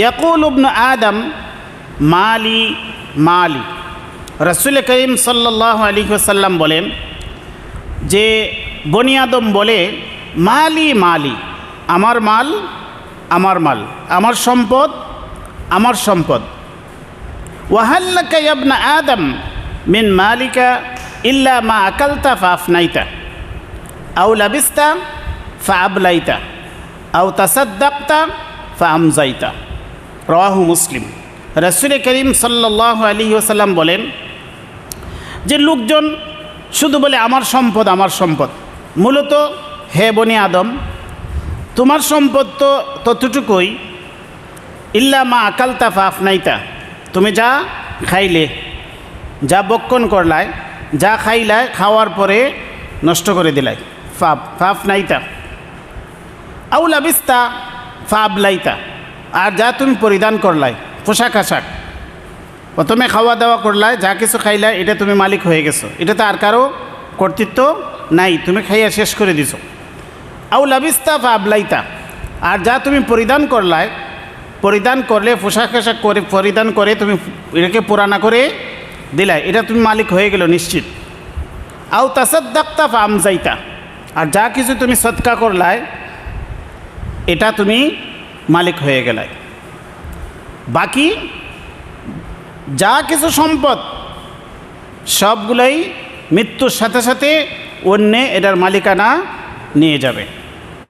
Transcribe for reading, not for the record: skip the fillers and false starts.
ইয়াকুল ইবনু আদম মালি মালি। রাসূল করিম সাল্লাল্লাহু আলাইহি ওয়াসাল্লাম বলেন যে বনি আদম বলে মালি মালি, আমার মাল আমার মাল, আমার সম্পদ আমার সম্পদ। ওয়াহাল লাকা ইয়া ইবনা আদম মিন মালিকা ইল্লা মা আকালতা ফাআফনাইতা আও লাবিস্তা ফাআবলাইতা আও তাসাদ্দাকতা ফাআমজাইতা। রাওয়াহু মুসলিম। রাসূল করিম সাল্লাল্লাহু আলাইহি ওয়াসাল্লাম বলেন যে লোকজন শুধু বলে আমার সম্পদ আমার সম্পদ। মূলত হে বনি আদম, তোমার সম্পদ তো ততটুকুই, ইল্লা মা আকালতা ফাআফনাইতা, তুমি যা খাইলে, যা বক্ষণ করলাই, যা খাইলাই, খাওয়ার পরে নষ্ট করে দিলাই, ফাআফনাইতা আও লাবিস্তা ফাআবলাইতা, আর যা তুমি পরিধান করলাই, পোশাক আশাক, প্রথমে খাওয়া দাওয়া করলাই, যা কিছু খাইলাই, এটা তুমি মালিক হয়ে গেছো, এটাতে আর কারো কর্তৃত্ব নাই, তুমি খাইয়া শেষ করে দিছো। আও লাবিস্তা ফাআবলাইতা, আর যা তুমি পরিধান করলাই, পরিধান করলে পোশাক আশাক করে পরিধান করে তুমি এটাকে পুরানা করে দিলাই, এটা তুমি মালিক হয়ে গেল নিশ্চিত। আও তাসাদ্দাকতা ফাআমজাইতা, আর যা কিছু তুমি সদকা করলাই, এটা তুমি মালিক হয়ে গেলাই। বাকি যা কিছু সম্পদ সবগুলোই মৃত্যুর সাথে সাথে অন্যে এটার মালিকানা নিয়ে যাবে।